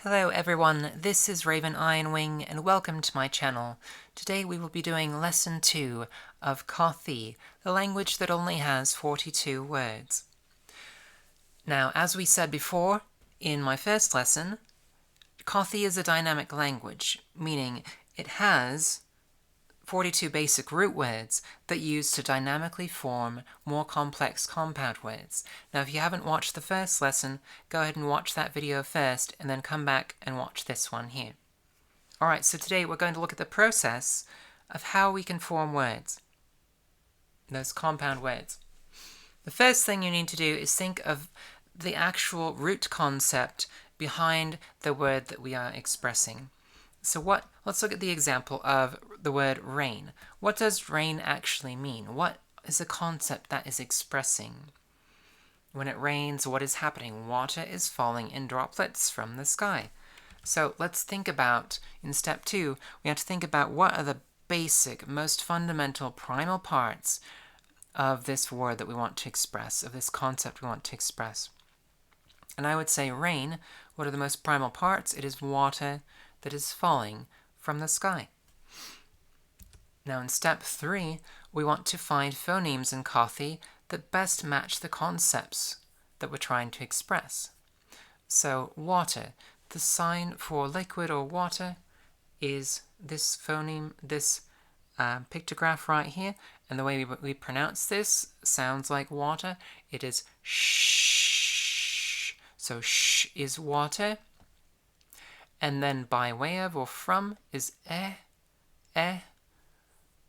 Hello everyone, this is Raven Ironwing and welcome to my channel. Today we will be doing Lesson 2 of Kawthi, the language that only has 42 words. Now, as we said before in my first lesson, Kawthi is a dynamic language, meaning it has 42 basic root words that use to dynamically form more complex compound words. Now, if you haven't watched the first lesson, go ahead and watch that video first, and then come back and watch this one here. Alright, so today we're going to look at the process of how we can form words, those compound words. The first thing you need to do is think of the actual root concept behind the word that we are expressing. So let's look at the example of the word rain. What does rain actually mean? What is the concept that is expressing? When it rains, what is happening? Water is falling in droplets from the sky. So let's think about, in step 2, we have to think about what are the basic, most fundamental primal parts of this word that we want to express, of this concept we want to express. And I would say rain, what are the most primal parts? It is water that is falling from the sky. Now in step 3, we want to find phonemes in Kawthi that best match the concepts that we're trying to express. So water, the sign for liquid or water is this phoneme, this pictograph right here, and the way we pronounce this sounds like water. It is sh. So sh is water. And then by way of or from is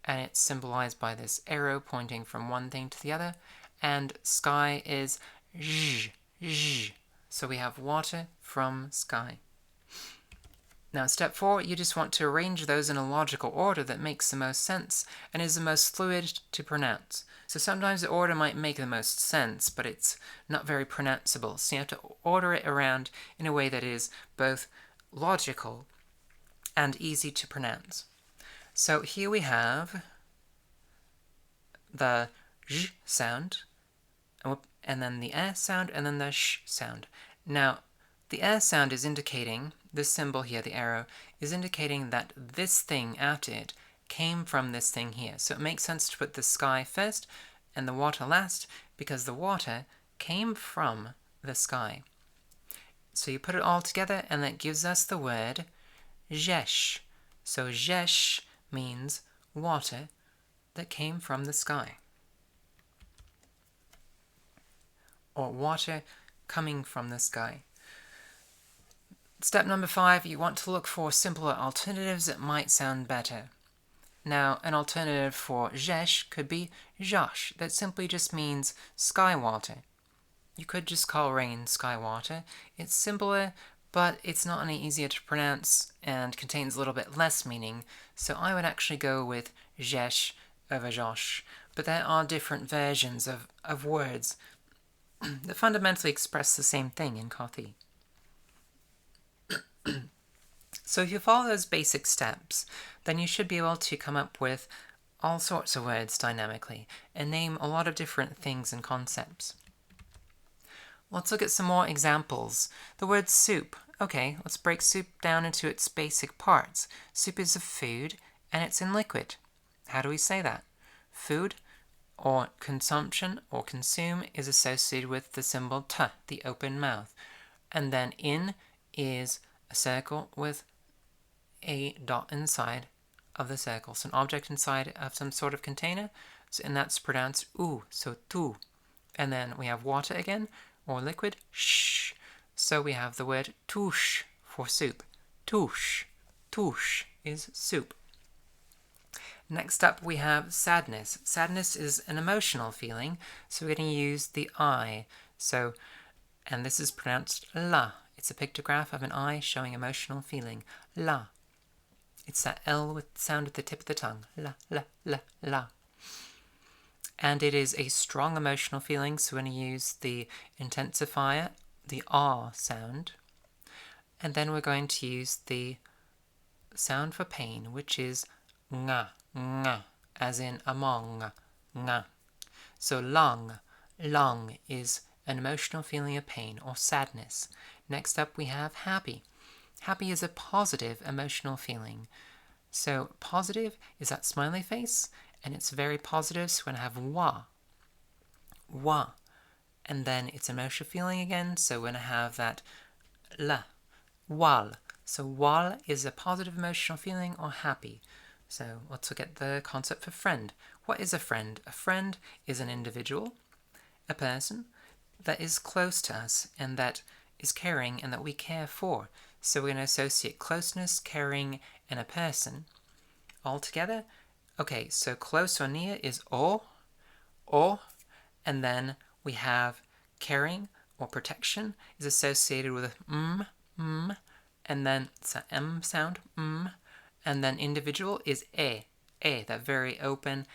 and it's symbolized by this arrow pointing from one thing to the other. And sky is zh. So we have water from sky. Now step 4, you just want to arrange those in a logical order that makes the most sense and is the most fluid to pronounce. So sometimes the order might make the most sense, but it's not very pronounceable. So you have to order it around in a way that is both logical and easy to pronounce. So here we have the zh sound, and then the sound, and then the sh sound. Now, the sound is indicating, this symbol here, the arrow, is indicating that this thing after it came from this thing here. So it makes sense to put the sky first and the water last, because the water came from the sky. So you put it all together, and that gives us the word zhesh. So zhesh means water that came from the sky, or water coming from the sky. Step number 5, you want to look for simpler alternatives that might sound better. Now, an alternative for zhesh could be zhash, that simply just means sky water. You could just call rain sky water. It's simpler, but it's not any easier to pronounce and contains a little bit less meaning, so I would actually go with zhesh over josh. But there are different versions of words that fundamentally express the same thing in Kawthi. So if you follow those basic steps, then you should be able to come up with all sorts of words dynamically and name a lot of different things and concepts. Let's look at some more examples. The word soup. Okay, let's break soup down into its basic parts. Soup is a food, and it's in liquid. How do we say that? Food, or consumption, or consume, is associated with the symbol t, the open mouth. And then in is a circle with a dot inside of the circle. So an object inside of some sort of container, and that's pronounced oo, so tu. And then we have water again, or liquid, sh. So we have the word touche for soup. Touche. Touche is soup. Next up we have sadness. Sadness is an emotional feeling, so we're going to use the I. So, and this is pronounced la. It's a pictograph of an I showing emotional feeling. La. It's that L with sound at the tip of the tongue. La, la, la, la. And it is a strong emotional feeling, so we're going to use the intensifier, the R sound. And then we're going to use the sound for pain, which is nga, nga, as in among, nga. So long is an emotional feeling of pain or sadness. Next up we have happy. Happy is a positive emotional feeling. So positive is that smiley face, and it's very positive, so we're going to have wa, and then it's emotional feeling again, so we're going to have that la, wal. So wal is a positive emotional feeling or happy. So let's look at the concept for friend. What is a friend? A friend is an individual, a person that is close to us and that is caring and that we care for. So we're going to associate closeness, caring, and a person all together. Okay, so close or near is o, and then we have caring or protection is associated with and then it's an m sound, and then individual is e, that very open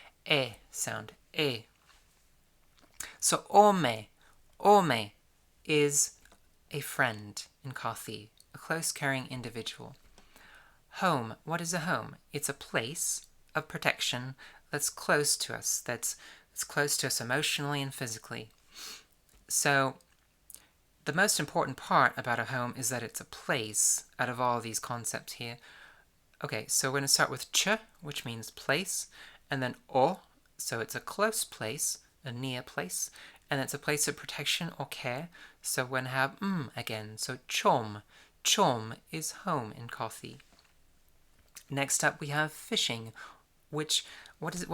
sound, e. So ome is a friend in Kawthi, a close caring individual. Home, what is a home? It's a place of protection that's close to us, that's close to us emotionally and physically. So the most important part about a home is that it's a place out of all these concepts here. Okay, so we're going to start with ch, which means place, and then o, so it's a close place, a near place, and it's a place of protection or care, so we're going to have again, so chom is home in Kawthi. Next up we have fishing, what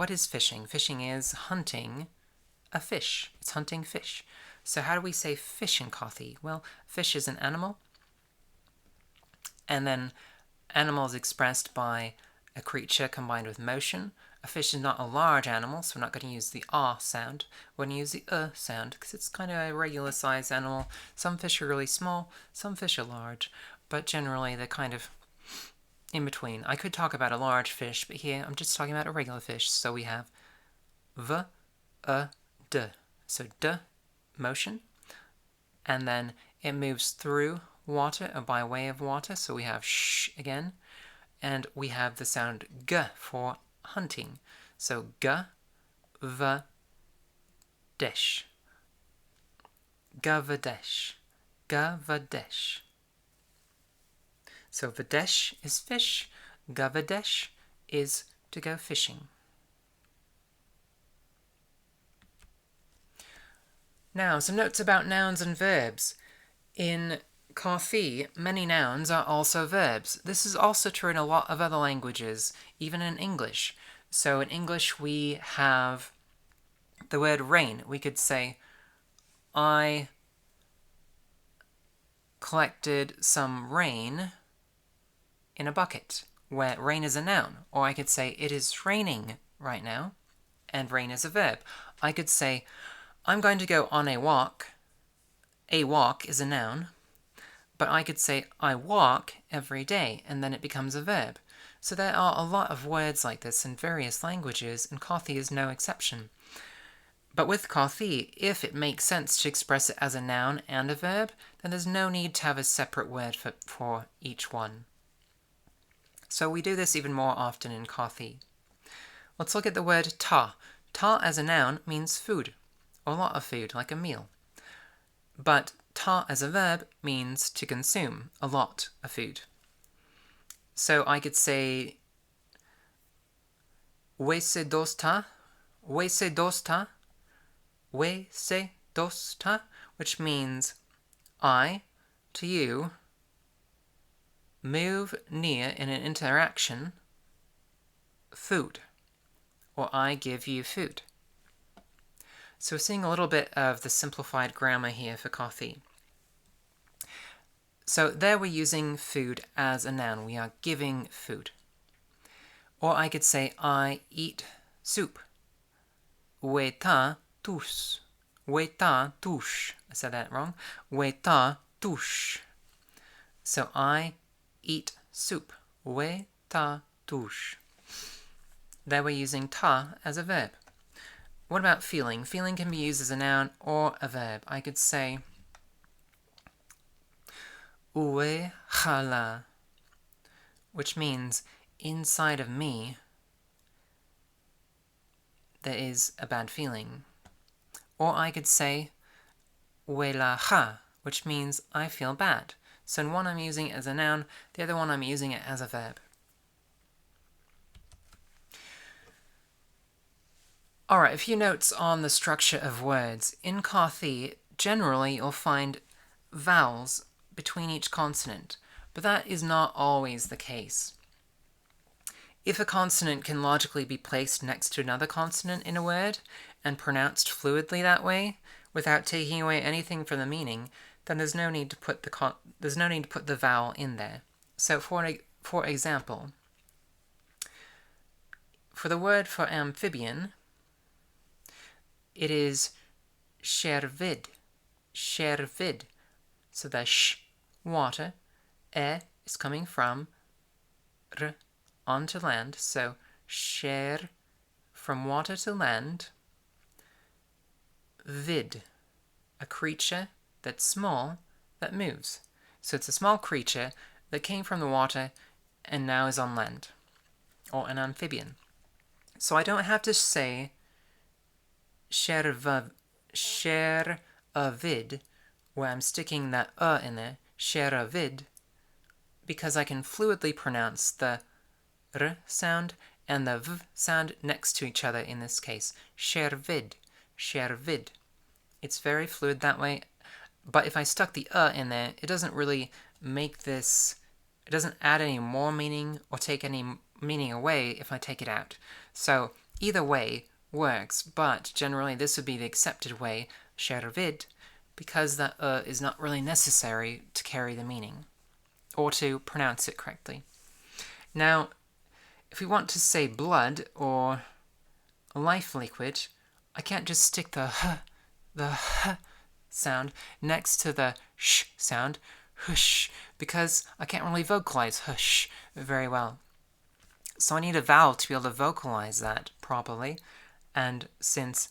is fishing? Fishing is hunting a fish. It's hunting fish. So how do we say fish in Kawthi? Well, fish is an animal, and then animal is expressed by a creature combined with motion. A fish is not a large animal, so we're not going to use the ah sound. We're going to use the sound because it's kind of a regular sized animal. Some fish are really small, some fish are large, but generally they're kind of in between. I could talk about a large fish, but here I'm just talking about a regular fish. So we have d. So d, motion, and then it moves through water or by way of water. So we have sh again, and we have the sound g for hunting. So g, v, desh, gavadesh, gavadesh. So vadesh is fish, gavadesh is to go fishing. Now, some notes about nouns and verbs. In Kawthi, many nouns are also verbs. This is also true in a lot of other languages, even in English. So in English we have the word rain. We could say, I collected some rain in a bucket, where rain is a noun. Or I could say, it is raining right now, and rain is a verb. I could say, I'm going to go on a walk. A walk is a noun. But I could say, I walk every day, and then it becomes a verb. So there are a lot of words like this in various languages, and Kawthi is no exception. But with Kawthi, if it makes sense to express it as a noun and a verb, then there's no need to have a separate word for each one. So we do this even more often in Kawthi. Let's look at the word ta. Ta as a noun means food, or a lot of food, like a meal. But ta as a verb means to consume a lot of food. So I could say, we se dosta, we se dosta, we se dosta, which means I, to you, move near in an interaction, food, or I give you food. So we're seeing a little bit of the simplified grammar here for Kawthi. So there we're using food as a noun. We are giving food. Or I could say, I eat soup. We ta tush. We ta tush. I said that wrong. We ta tush. So I eat soup. We ta tush. There we're using ta as a verb. What about feeling? Feeling can be used as a noun or a verb. I could say, Uwe chala, which means inside of me there is a bad feeling. Or I could say, Uwe la ha, which means I feel bad. So in one I'm using it as a noun, the other one I'm using it as a verb. Alright, a few notes on the structure of words. In Kawthi, generally you'll find vowels between each consonant, but that is not always the case. If a consonant can logically be placed next to another consonant in a word and pronounced fluidly that way, without taking away anything from the meaning, then there's no need to put the vowel in there. So for example, for the word for amphibian, it is shervid, shervid. So the sh, water, is coming from r onto land, so sher, from water to land, vid, a creature that's small, that moves. So it's a small creature that came from the water and now is on land, or an amphibian. So I don't have to say sheravid, where I'm sticking that in there, sheravid, because I can fluidly pronounce the r sound and the v sound next to each other in this case. Shervid, shervid. It's very fluid that way, but if I stuck the in there, it doesn't really make this, it doesn't add any more meaning or take any meaning away if I take it out. So either way works, but generally this would be the accepted way, shervid, because that is not really necessary to carry the meaning or to pronounce it correctly. Now, if we want to say blood or life liquid, I can't just stick the h sound next to the sh sound, hush, because I can't really vocalize hush very well. So I need a vowel to be able to vocalize that properly, and since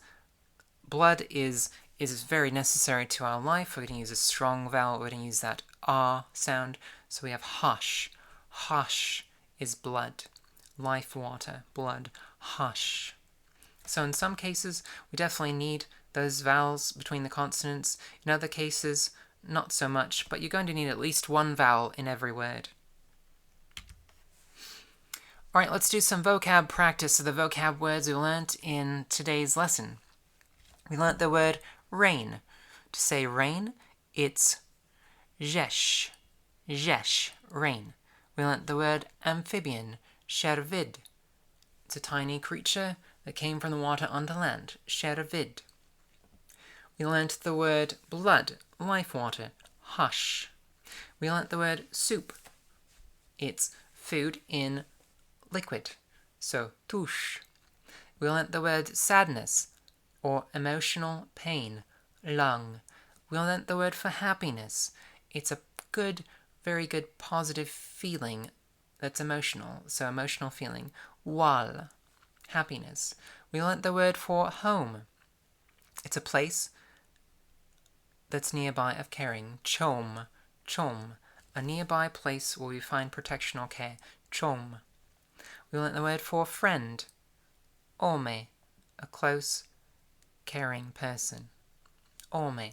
blood is very necessary to our life, we're going to use a strong vowel, we're going to use that r sound, so we have hush. Hush is blood. Life, water, blood, hush. So in some cases, we definitely need those vowels between the consonants. In other cases, not so much, but you're going to need at least one vowel in every word. Alright, let's do some vocab practice of the vocab words we learnt in today's lesson. We learnt the word rain. To say rain, it's jesh, jesh, rain. We learnt the word amphibian, shervid. It's a tiny creature that came from the water onto land, shervid. We learnt the word blood, life water, hush. We learnt the word soup. It's food in liquid, so tush. We learnt the word sadness, or emotional pain, lung. We learnt the word for happiness. It's a good, very good, positive feeling that's emotional, so emotional feeling, wal, happiness. We learnt the word for home. It's a place that's nearby of caring, chom, chom, a nearby place where we find protection or care, chom. We learnt the word for friend, ome, a close, caring person, ome.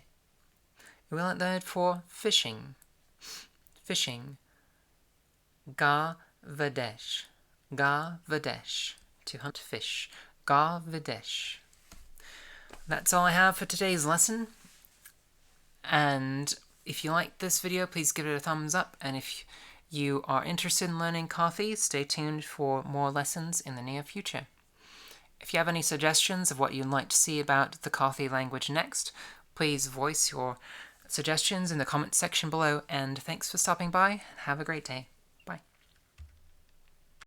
We learnt the word for fishing, fishing, ga vadesh, to hunt fish, ga vadesh. That's all I have for today's lesson, and if you liked this video, please give it a thumbs up, and if you are interested in learning Kawthi, stay tuned for more lessons in the near future. If you have any suggestions of what you'd like to see about the Kawthi language next, please voice your suggestions in the comments section below, and thanks for stopping by. Have a great day.